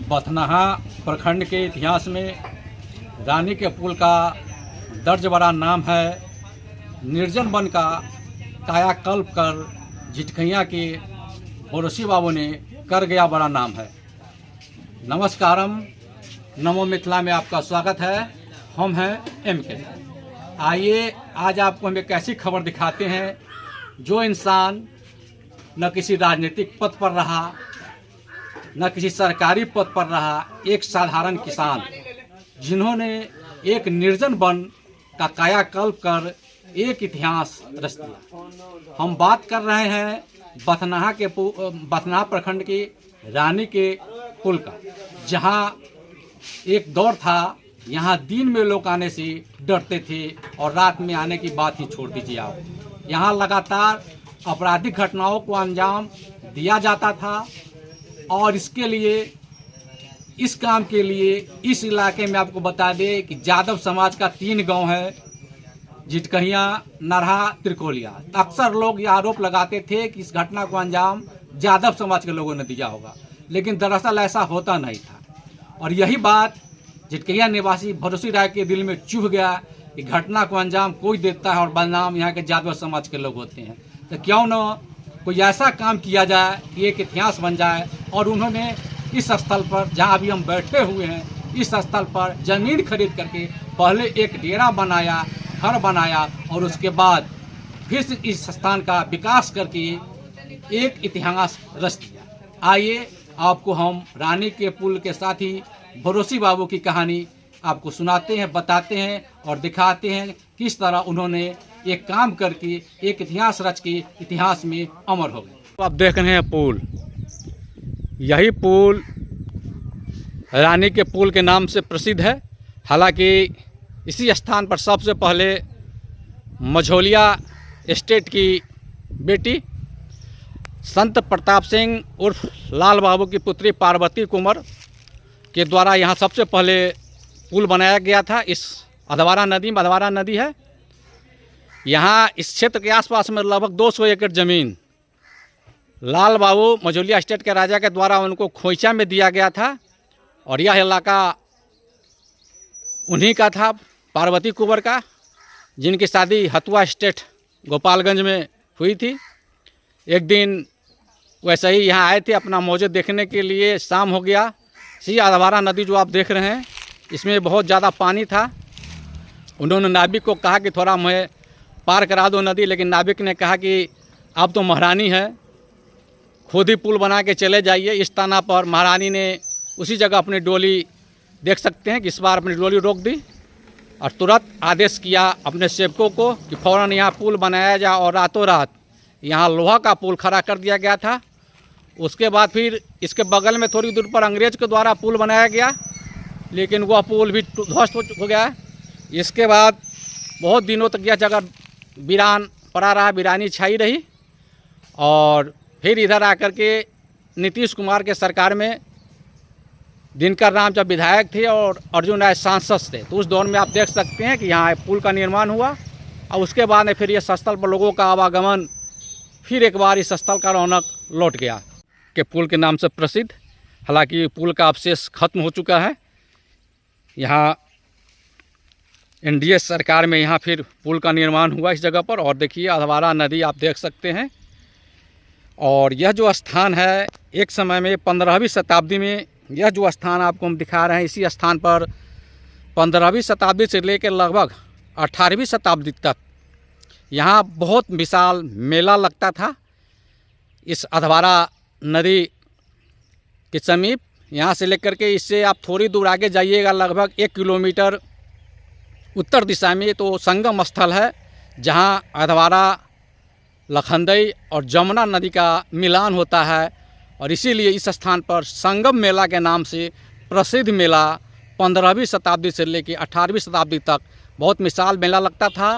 बथनाहा प्रखंड के इतिहास में रानी के पुल का दर्ज बड़ा नाम है। निर्जन वन का कायाकल्प कर झिटकैया के पड़ोसी बाबू ने कर गया बड़ा नाम है। नमस्कारम, नमो मिथिला में आपका स्वागत है। हम हैं MK। आइए आज आपको हम एक ऐसी खबर दिखाते हैं जो इंसान न किसी राजनीतिक पद पर रहा, न किसी सरकारी पद पर रहा, एक साधारण किसान जिन्होंने एक निर्जन वन का कायाकल्प कर एक इतिहास रच दिया। हम बात कर रहे हैं बथनाहा प्रखंड की रानी के पुल का, जहां एक दौर था यहाँ दिन में लोग आने से डरते थे और रात में आने की बात ही छोड़ दीजिए आप। यहाँ लगातार आपराधिक घटनाओं को अंजाम दिया जाता था और इसके लिए, इस काम के लिए इस इलाके में आपको बता दें कि यादव समाज का 3 गांव है, झिटकैया, नरहा, त्रिकोलिया। अक्सर लोग ये आरोप लगाते थे कि इस घटना को अंजाम यादव समाज के लोगों ने दिया होगा, लेकिन दरअसल ऐसा होता नहीं था। और यही बात झिटकैया निवासी भरोसी राय के दिल में चुभ गया कि घटना को अंजाम कोई देता है और बदनाम यहाँ के यादव समाज के लोग होते हैं। तो क्यों न कोई ऐसा काम किया जाए कि एक इतिहास बन जाए। और उन्होंने इस स्थल पर, जहाँ अभी हम बैठे हुए हैं, इस स्थल पर ज़मीन खरीद करके पहले एक डेरा बनाया, घर बनाया और उसके बाद फिर से इस स्थान का विकास करके एक इतिहास रच दिया। आइए आपको हम रानी के पुल के साथ ही भरोसी बाबू की कहानी आपको सुनाते हैं, बताते हैं और दिखाते हैं किस तरह उन्होंने एक काम करके एक इतिहास रच के इतिहास में अमर हो गए। तो आप देख रहे हैं पुल, यही पुल रानी के पुल के नाम से प्रसिद्ध है। हालांकि इसी स्थान पर सबसे पहले मझौलिया एस्टेट की बेटी संत प्रताप सिंह उर्फ लाल बाबू की पुत्री पार्वती कुंवर के द्वारा यहाँ सबसे पहले पुल बनाया गया था। इस अधवारा नदी है। यहाँ इस क्षेत्र के आसपास में लगभग 200 एकड़ ज़मीन लाल बाबू मझौलिया एस्टेट के राजा के द्वारा उनको खोइचा में दिया गया था और यह इलाका उन्हीं का था, पार्वती कुंवर का, जिनकी शादी हथुआ एस्टेट गोपालगंज में हुई थी। एक दिन वैसे ही यहाँ आए थे अपना मौजे देखने के लिए, शाम हो गया। सी अधवारा नदी जो आप देख रहे हैं, इसमें बहुत ज़्यादा पानी था। उन्होंने नाविक को कहा कि थोड़ा मुझे पार करा दो नदी, लेकिन नाविक ने कहा कि आप तो महारानी है, खुद ही पुल बना के चले जाइए। इस ताना पर महारानी ने उसी जगह अपनी डोली, देख सकते हैं कि इस बार अपनी डोली रोक दी और तुरंत आदेश किया अपने सेवकों को कि फ़ौरन यहाँ पुल बनाया जाए और रातों रात यहाँ लोहा का पुल खड़ा कर दिया गया था। उसके बाद फिर इसके बगल में थोड़ी दूर पर अंग्रेज के द्वारा पुल बनाया गया, लेकिन वह पुल भी ध्वस्त हो गया। इसके बाद बहुत दिनों तक यह जगह वीरान पड़ा रहा, वीरानी छाई रही। और फिर इधर आकर के नीतीश कुमार के सरकार में दिनकर राम जब विधायक थे और अर्जुन राय सांसद थे, तो उस दौर में आप देख सकते हैं कि यहाँ पुल का निर्माण हुआ। और उसके बाद में फिर इस स्थल पर लोगों का आवागमन, फिर एक बार इस स्थल का रौनक लौट गया के पुल के नाम से प्रसिद्ध। हालांकि पुल का अवशेष खत्म हो चुका है। यहाँ NDA सरकार में यहाँ फिर पुल का निर्माण हुआ इस जगह पर। और देखिए अधवारा नदी आप देख सकते हैं। और यह जो स्थान है, एक समय में 15वीं शताब्दी में यह जो स्थान आपको हम दिखा रहे हैं, इसी स्थान पर 15वीं शताब्दी से लेकर लगभग 18वीं शताब्दी तक यहाँ बहुत विशाल मेला लगता था। इस अधवारा नदी के समीप, यहाँ से लेकर के इससे आप थोड़ी दूर आगे जाइएगा, लगभग 1 किलोमीटर उत्तर दिशा में तो संगम स्थल है, जहाँ अधवारा, लखनदई और जमुना नदी का मिलान होता है। और इसीलिए इस स्थान पर संगम मेला के नाम से प्रसिद्ध मेला 15वीं शताब्दी से लेकर 18वीं शताब्दी तक बहुत विशाल मेला लगता था।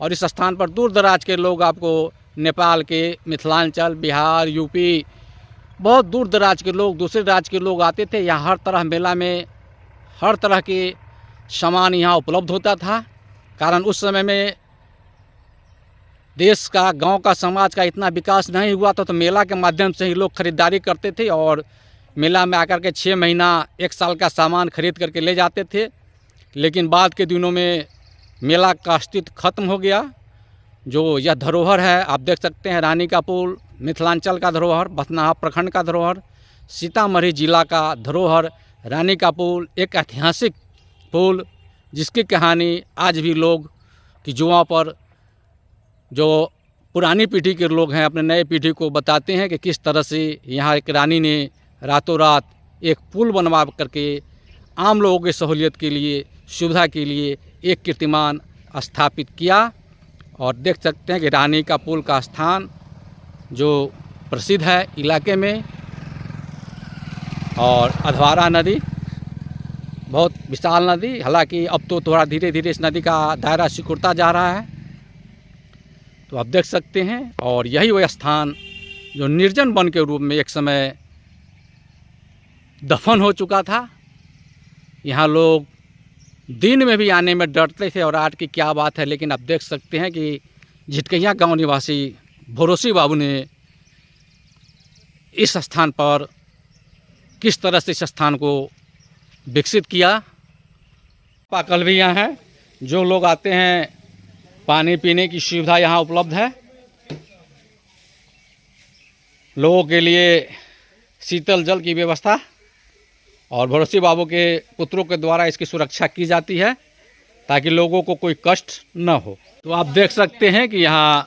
और इस स्थान पर दूर दराज के लोग, आपको नेपाल के, मिथिलांचल, बिहार, यूपी, बहुत दूर दराज के लोग, दूसरे राज्य के लोग आते थे। यहाँ हर तरह मेला में हर तरह के सामान यहाँ उपलब्ध होता था। कारण उस समय में देश का, गांव का, समाज का इतना विकास नहीं हुआ था, तो मेला के माध्यम से ही लोग खरीदारी करते थे और मेला में आकर के 6 महीना 1 साल का सामान खरीद करके ले जाते थे। लेकिन बाद के दिनों में मेला का अस्तित्व खत्म हो गया। जो यह धरोहर है, आप देख सकते हैं, रानी का पुल मिथिलांचल का धरोहर, बथनाहा प्रखंड का धरोहर, सीतामढ़ी जिला का धरोहर रानी का पुल एक ऐतिहासिक पुल, जिसकी कहानी आज भी लोग की जुआ पर जो पुरानी पीढ़ी के लोग हैं अपने नए पीढ़ी को बताते हैं कि किस तरह से यहाँ एक रानी ने रातों रात एक पुल बनवा करके आम लोगों की सहूलियत के लिए, सुविधा के लिए एक कीर्तिमान स्थापित किया। और देख सकते हैं कि रानी का पुल का स्थान जो प्रसिद्ध है इलाके में। और अधवारा नदी बहुत विशाल नदी, हालांकि अब तो थोड़ा धीरे धीरे इस नदी का दायरा सिकुड़ता जा रहा है, तो आप देख सकते हैं। और यही वह स्थान जो निर्जन वन के रूप में एक समय दफन हो चुका था। यहाँ लोग दिन में भी आने में डरते थे, और आज की क्या बात है, लेकिन आप देख सकते हैं कि झिटकैया गांव निवासी भरोसी बाबू ने इस स्थान पर किस तरह से इस स्थान को विकसित किया। पाकल भी यहाँ है, जो लोग आते हैं पानी पीने की सुविधा यहाँ उपलब्ध है। लोगों के लिए शीतल जल की व्यवस्था और भरोसी बाबू के पुत्रों के द्वारा इसकी सुरक्षा की जाती है ताकि लोगों को कोई कष्ट न हो। तो आप देख सकते हैं कि यहाँ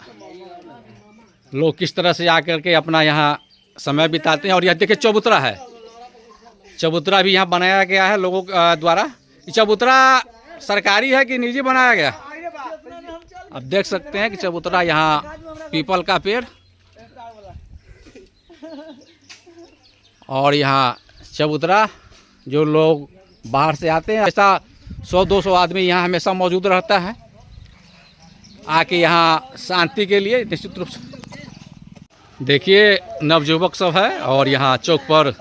लोग किस तरह से आकर के अपना यहाँ समय बिताते हैं। और यह देखिए चबूतरा है, चबूतरा भी यहाँ बनाया गया है लोगों द्वारा। चबूतरा सरकारी है कि निजी बनाया गया? आप देख सकते हैं कि चबूतरा यहाँ पीपल का पेड़, और यहाँ चबूतरा जो लोग बाहर से आते हैं, ऐसा 100-200 आदमी यहाँ हमेशा मौजूद रहता है आके यहाँ शांति के लिए। निश्चित रूप से देखिए नवयुवक सब है, और यहाँ चौक पर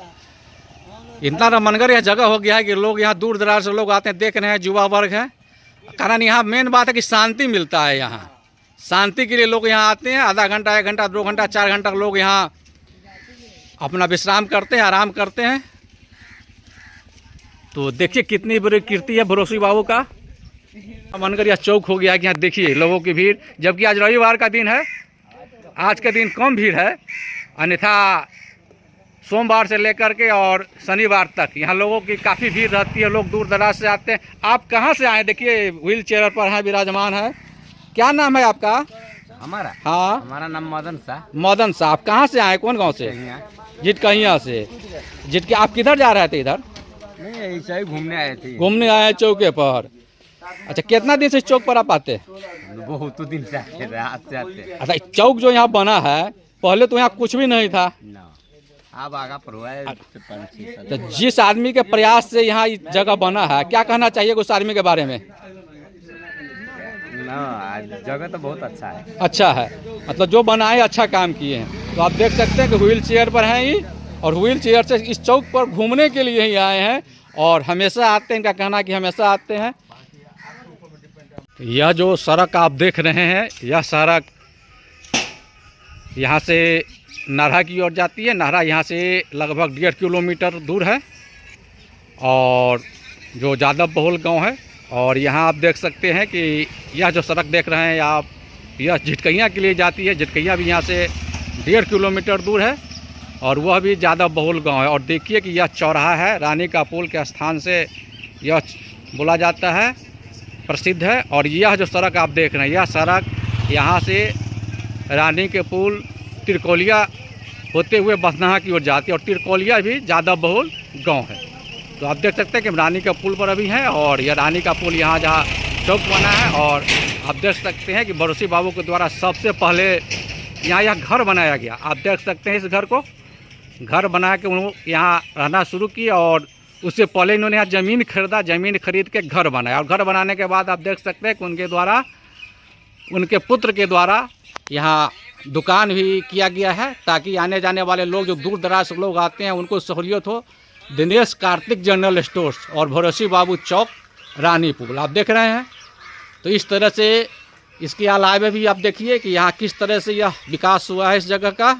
इतना रमनगर यह जगह हो गया है कि लोग यहाँ दूर दराज से लोग आते हैं, देख रहे हैं, युवा वर्ग है। कारण यहाँ मेन बात है कि शांति मिलता है। यहाँ शांति के लिए लोग यहाँ आते हैं, आधा घंटा, 1 घंटा, 2 घंटा, 4 घंटा लोग यहाँ अपना विश्राम करते हैं, आराम करते हैं। तो देखिए कितनी बड़ी कीर्ति है भरोसी बाबू का। मनगर यह चौक हो गया है कि यहाँ देखिए लोगों की भीड़, जबकि आज रविवार का दिन है, आज के दिन कम भीड़ है, अन्यथा सोमवार से लेकर के और शनिवार तक यहाँ लोगों की काफ़ी भीड़ रहती है। लोग दूर दराज से आते हैं। आप कहाँ से आए? देखिए व्हील चेयर पर है, विराजमान है। क्या नाम है आपका? हमारा? हाँ, हमारा नाम मदन शाह। मदन शाह। आप कहाँ से आए? कौन गांव से? झिटकैया से। झिटके आप किधर जा रहे थे? इधर नहीं, ऐसा ही घूमने आए थे। घूमने आए चौके पर? अच्छा, कितना दिन से इस चौक पर आप आते? बहुत दिन से आते थे, आज से आते। अच्छा, चौक जो यहाँ बना है, पहले तो यहाँ कुछ भी नहीं था। अब आगा पर हुआ है। तो जिस आदमी के प्रयास से यहाँ इस जगह बना है, क्या कहना चाहिए उस आदमी के बारे में? ना, जगह तो बहुत अच्छा है। अच्छा है, मतलब जो बनाए अच्छा काम किए हैं। तो आप देख सकते हैं कि व्हील चेयर पर हैं ये, और व्हील चेयर से इस चौक पर घूमने के लिए ही आए हैं, और हमेशा आते हैं। इनका कहना है कि हमेशा आते हैं। यह जो सड़क आप देख रहे हैं, यह सड़क यहाँ से नाहरा की ओर जाती है। नाहरा यहाँ से लगभग 1.5 किलोमीटर दूर है, और जो जादव बहुल गांव है। और यहाँ आप देख सकते हैं कि यह जो सड़क देख रहे हैं आप, यह झिटकैया के लिए जाती है। झिटकैया भी यहाँ से 1.5 किलोमीटर दूर है, और वह भी जादव बहुल गांव है। और देखिए कि यह चौराहा है, रानी का पुल के स्थान से यह बोला जाता है, प्रसिद्ध है। और यह जो सड़क आप देख रहे हैं, यह सड़क यहाँ से रानी के पुल तिरकोलिया होते हुए बथनाहा की ओर जाती है, और तिरकोलिया भी जादव बहुल गांव है। तो आप देख सकते हैं कि रानी का पुल पर अभी हैं, और यह रानी का पुल यहाँ जहाँ चौक बना है। और आप देख सकते हैं कि भरोसी बाबू के द्वारा सबसे पहले यहाँ यह घर बनाया गया। आप देख सकते हैं इस घर को, घर बना के उन्होंने यहाँ रहना शुरू किया, और उससे पहले इन्होंने यहाँ ज़मीन खरीदा, ज़मीन खरीद के घर बनाया। और घर बनाने के बाद आप देख सकते हैं कि उनके द्वारा, उनके पुत्र के द्वारा यहाँ दुकान भी किया गया है, ताकि आने जाने वाले लोग जो दूर दराज से लोग आते हैं उनको सहूलियत हो। दिनेश कार्तिक जनरल स्टोर्स और भरोसी बाबू चौक, रानीपुर आप देख रहे हैं। तो इस तरह से इसके अलावा भी आप देखिए कि यहाँ किस तरह से यह विकास हुआ है इस जगह का।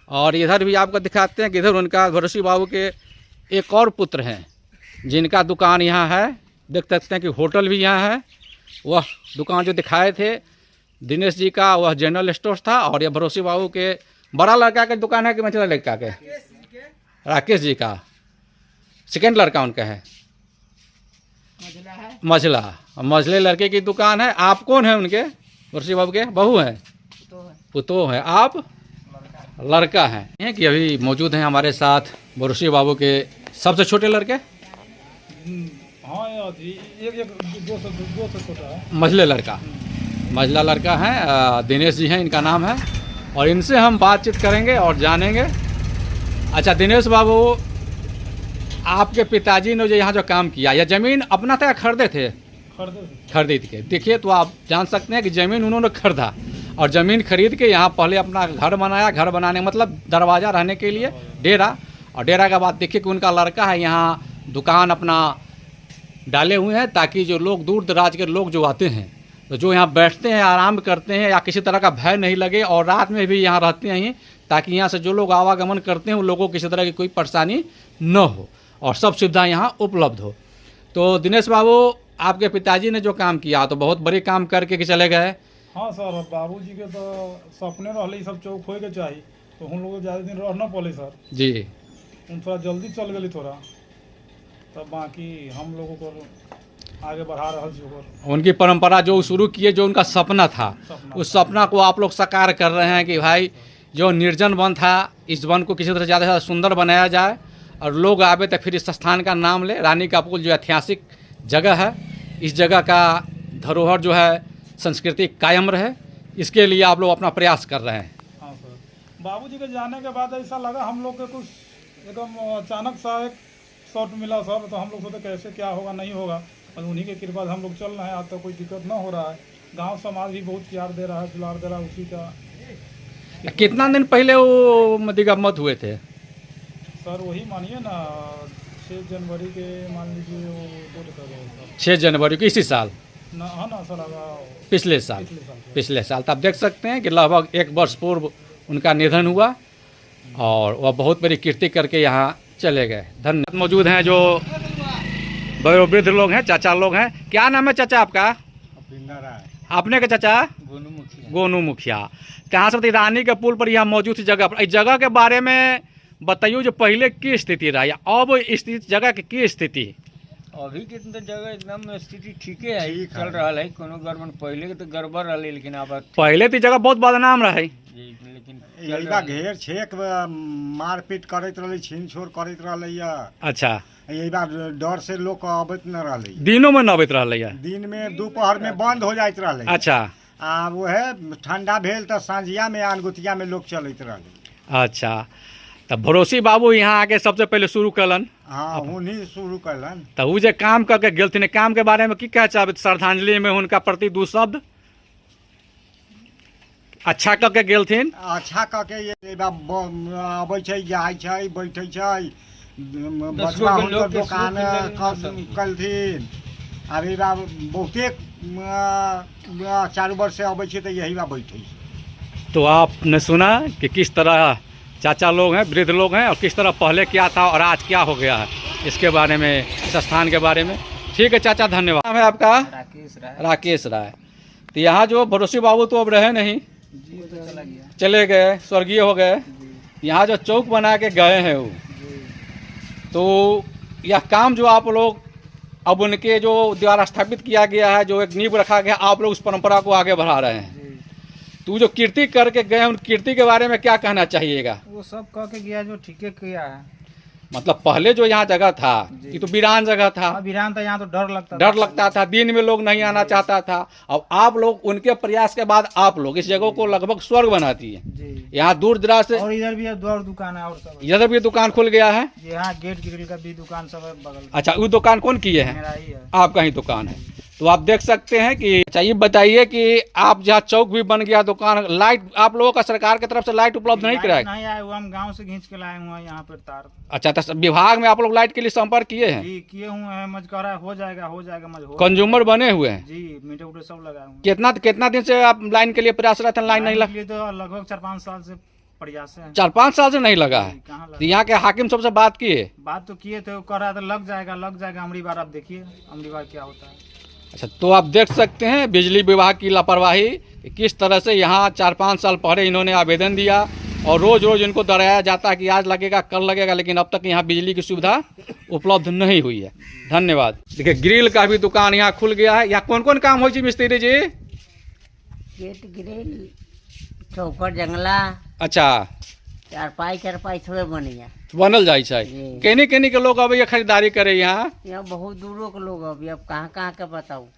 और इधर भी आपको दिखाते हैं कि इधर उनका भरोसी बाबू के एक और पुत्र हैं जिनका दुकान यहाँ है। देख सकते हैं कि होटल भी यहाँ है। वह दुकान जो दिखाए थे दिनेश जी का, वह जनरल स्टोर था। और यह भरोसी बाबू के बड़ा लड़का का दुकान है कि मझला लड़का के? राकेश जी का सेकेंड लड़का उनका है, मझले लड़के की दुकान है। आप कौन है उनके? भरोसी बाबू के बहू हैं, पुतो है, आप लड़का हैं। कि अभी मौजूद हैं हमारे साथ भरोसी बाबू के सबसे छोटे लड़के, मझले लड़का, मझला लड़का है, दिनेश जी हैं इनका नाम है। और इनसे हम बातचीत करेंगे और जानेंगे। अच्छा दिनेश बाबू, आपके पिताजी ने जो यहाँ जो काम किया, यह ज़मीन अपना था या खरीदे थे? खरीदी थी। देखिए तो आप जान सकते हैं कि ज़मीन उन्होंने खरीदा और ज़मीन खरीद के यहाँ पहले अपना घर बनाया। घर बनाने मतलब दरवाज़ा रहने के लिए डेरा, और डेरा के बाद देखिए कि उनका लड़का है यहाँ दुकान अपना डाले हुए हैं ताकि जो लोग दूर दराज के लोग जो आते हैं तो जो यहाँ बैठते हैं, आराम करते हैं, या किसी तरह का भय नहीं लगे। और रात में भी यहाँ रहते हैं ताकि यहाँ से जो लोग आवागमन करते हैं उन लोगों को किसी तरह की कोई परेशानी न हो और सब सुविधा यहाँ उपलब्ध हो। तो दिनेश बाबू, आपके पिताजी ने जो काम किया तो बहुत बड़े काम करके कि चले गए। हाँ सर, बाबूजी के तो सपने रहे सब चौक होए के चाहिए, तो हम लोग ज़्यादा दिन रहना पड़े सर जी। उन थोड़ा जल्दी चल गई थोड़ा, तब बाकी हम लोगों को आगे बढ़ा रहा है। उनकी परंपरा जो शुरू किए, जो उनका सपना था, उस सपना को आप लोग साकार कर रहे हैं कि भाई जो निर्जन वन था, इस वन को किसी तरह ज़्यादा से ज़्यादा सुंदर बनाया जाए और लोग आवे तो फिर इस स्थान का नाम ले। रानी का पुल जो ऐतिहासिक जगह है, इस जगह का धरोहर जो है संस्कृति कायम रहे, इसके लिए आप लोग अपना प्रयास कर रहे हैं। हाँ सर, बाबूजी के जाने के बाद ऐसा लगा हम लोग के कुछ एकदम अचानक सा एक शॉट मिला सर, तो हम लोग सोचे कैसे क्या होगा नहीं होगा, और उन्हीं के कृपा से हम लोग चल रहे हैं। आज तक कोई दिक्कत ना हो रहा है। गांव समाज भी बहुत प्यार दे रहा है, दुलार दे रहा है उसी का। कितना दिन पहले वो दिगम्मत हुए थे सर? वही मानिए ना 6 जनवरी के, मान लीजिए वो 6 जनवरी को इसी साल ना, हाँ ना सर, पिछले साल। तब देख सकते हैं कि लगभग 1 वर्ष पूर्व उनका निधन हुआ और वह बहुत बड़ी कीर्ति करके यहाँ चले गए। धन्यवाद। मौजूद हैं जो वयोवृद्ध लोग हैं, चाचा लोग हैं। क्या नाम है चाचा आपका? आपने का चाचा? गोनू मुखिया। कहाँ से? रानी के पुल पर यहाँ मौजूद थी जगह पर। इस जगह के बारे में बताइए, जो पहले की स्थिति रहा या अब इस जगह की स्थिति? अभी के तो जगह एकदम स्थिति ठीक है, चल रहा है। कोनो गड़बड़ पहले के तो गड़बड़ रहा, लेकिन अब पहले तो जगह बहुत बदनाम रहे, लेकिन घेर छेक मारपीट करते रहे, छीन छोड़ करते रहे। अच्छा, यही बार डर से लोग अबैत न रहे, दिनों में न अबैत रहे, दिन में दोपहर में बंद हो जाते रहे। अच्छा, आ वो है ठंडा भेल तो सांझिया में अनगुतिया में लोग चलते रहे। अच्छा, तब भरोसी बाबू यहाँ आके सबसे पहले शुरू कलन। हाँ, उन्हीं शुरू कलन। तो वो जो काम करके गेलथिन, काम के बारे में की कह चाहबे? श्रद्धांजलि में उनका प्रति 2 शब्द अच्छा करके गेलथिन। अच्छा करके अबै छै, जाइ छै, बैठे छै, बचवा हुनकर दुकान कलथिन। अभी बा बहुते 4 वर्ष से अबै छै, तो यही बा बैठे छै। तो आपने सुना कि किस तरह चाचा लोग हैं, वृद्ध लोग हैं, और किस तरह पहले क्या था और आज क्या हो गया है, इसके बारे में, इस स्थान के बारे में। ठीक है चाचा, धन्यवाद। नाम है आपका? राकेश राय। तो यहाँ जो भरोसी बाबू तो अब रहे नहीं, चले गए, स्वर्गीय हो गए। यहाँ जो चौक बना के गए हैं वो, तो यह काम जो आप लोग अब उनके जो द्वारा स्थापित किया गया है, जो एक नींव रखा गया, आप लोग उस परंपरा को आगे बढ़ा रहे हैं। तो जो कीर्ति करके गए, उन कीर्ति के बारे में क्या कहना चाहिएगा? वो सब कह के गया जो ठीक है किया है। मतलब पहले जो यहाँ जगह था, ये तो वीरान जगह था, वीरान था, यहाँ तो डर लगता था, दिन में लोग नहीं आना चाहता था। अब आप लोग उनके प्रयास के बाद आप लोग इस जगह को लगभग स्वर्ग बनाती है। यहाँ दूर दराज से, और इधर भी और दुकान है, और सब इधर भी दुकान खुल गया है। यहाँ गेट ग्रिल का भी दुकान सब है बगल। अच्छा, वो दुकान कौन किए हैं? मेरा ही है। आपका ही दुकान है। तो आप देख सकते हैं कि चाहिए। बताइए कि आप जहाँ चौक भी बन गया, दुकान, लाइट आप लोगों का सरकार की तरफ से लाइट उपलब्ध नहीं कराए? नहीं आए, वो हम गांव से खींच के लाए हुए हैं यहाँ पर तार। अच्छा, तो विभाग में आप लोग लाइट के लिए संपर्क किए हैं? जी किए हुए हैं, मज कह रहा है हो जाएगा कंज्यूमर बने हुए हैं जी, मीटर उटर सब लगाए हुए। कितना दिन से आप लाइन के लिए प्रयासरत हैं? लाइन नहीं लग तो लगभग 4-5 साल से प्रयास है। 4-5 साल से नहीं लगा है। कहाँ लगा? तो यहाँ के हाकिम सबसे बात किए? बात तो किए थे, वो कह रहा था लग जाएगा अगली बार। आप देखिए अगली बार क्या होता है। अच्छा, तो आप देख सकते हैं बिजली विभाग की लापरवाही कि किस तरह से यहाँ 4-5 साल पहले इन्होंने आवेदन दिया और रोज रोज इनको डराया जाता है कि आज लगेगा कल लगेगा, लेकिन अब तक यहाँ बिजली की सुविधा उपलब्ध नहीं हुई है। धन्यवाद। देखिए ग्रिल का भी दुकान यहाँ खुल गया है। यहाँ कौन कौन काम हो मिस्त्री जी? गेट ग्रिल, चौखट जंगला, अच्छा, चारपाई थोड़े बनिया बनल जाइ छै। जी। केनी केनी के लोग अबैया खरीदारी करे यहाँ? यहाँ बहुत दूरों के लोग अभी, अब कहाँ कहाँ के बताऊँ।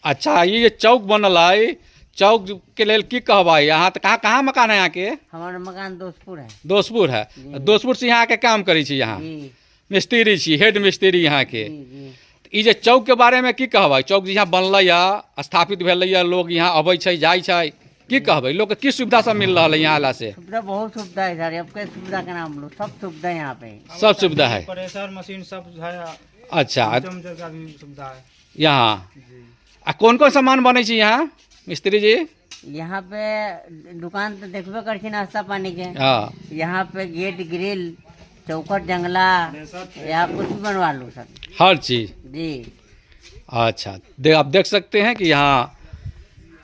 अच्छा, ये जे चौक बनल है, चौक के लेल की कहबै? यहाँ तो कहाँ कहाँ मकान है यहाँ के? हमारा मकान दोस्तपुर है। दोस्तपुर है। जी। दोस्तपुर से यहाँ के काम करी छी? यहाँ जी मिस्त्री छी, हेड मिस्त्री यहाँ के। जी जी। ई जे चौक के बारे में की कहबै? चौक यहाँ बनलै है, स्थापित भेलै है, लोग यहाँ अबै छै जाइ छै, की कहबै? लोग के की सुविधा सब मिल रहा है यहाँ आला से? सुविधा बहुत सुविधा है सर, अब के सुविधा का नाम लो, सब सुविधा यहाँ पे। सब सुविधा है। प्रेशर मशीन सब है। अच्छा, चमचम का भी सुविधा है यहाँ जी। आ कौन कौन सामान बनै छै यहाँ मिस्त्री जी? यहाँ पे दुकान तो देखबे कर नाश्ता पानी के। हाँ, यहाँ पे गेट ग्रिल, चौखट जंगला, या कुछ भी बनवा लो सर। हर चीज। जी अच्छा, आप देख सकते हैं कि यहाँ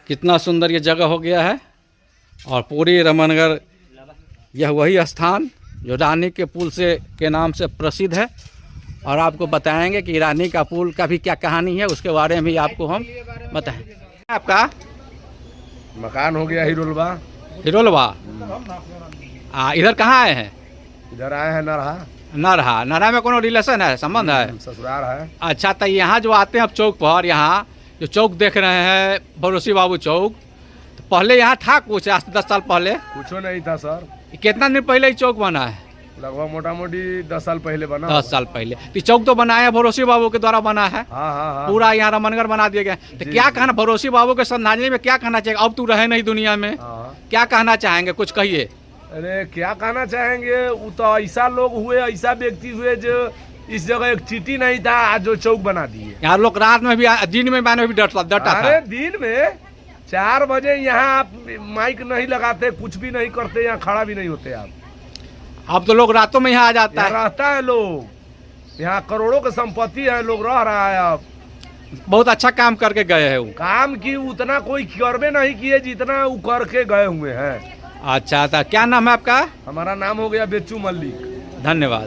कितना सुंदर ये जगह हो गया है और पूरी रमनगर यह वही स्थान जो रानी के पुल से के नाम से प्रसिद्ध है। और आपको बताएंगे कि रानी का पुल का भी क्या कहानी है, उसके बारे में भी आपको हम बताएं। आपका मकान हो गया हिरोलवा। हिरोलवा। इधर कहाँ आए हैं? इधर आए हैं नरहा। नरहा। नरहा में कोनो रिलेशन है, संबंध है? ससुराल है। अच्छा, तो यहाँ जो आते हैं अब चौक पर, यहाँ जो चौक देख रहे हैं भरोसी बाबू चौक, तो पहले यहाँ था कुछ? आज 10 साल पहले कुछ नहीं था सर। कितना दिन पहले ये चौक बना है? लगभग मोटा मोटी 10 साल पहले बना। 10 साल पहले। तो चौक तो बनाया भरोसी बाबू के द्वारा बना है। हाँ हाँ हाँ। पूरा यहाँ रमनगर बना दिया गया। तो जी, क्या जी। कहना भरोसी बाबू के श्रद्धांजलि में क्या कहना चाहिए? अब तू रहे नहीं दुनिया में, हाँ। क्या कहना चाहेंगे? कुछ कहिए। अरे क्या कहना चाहेंगे, वो तो ऐसा लोग हुए, ऐसा व्यक्ति हुए जो इस जगह एक चीटी नहीं था, आज जो चौक बना दिए। यहाँ लोग रात में भी, दिन में भी डटा अरे था। दिन में 4 बजे यहाँ आप माइक नहीं लगाते, कुछ भी नहीं करते, यहाँ खड़ा भी नहीं होते आप। अब तो लोग रातों में यहाँ आ जाता यहाँ है। रहता है लोग, यहाँ करोड़ों की संपत्ति है, लोग रह रहा है। अब बहुत अच्छा काम करके गए हैं वो। काम की उतना कोई करबे नहीं किए जितना वो करके गए हुए हैं। अच्छा, तो क्या नाम है आपका? हमारा नाम हो गया बेचू मल्लिक। धन्यवाद।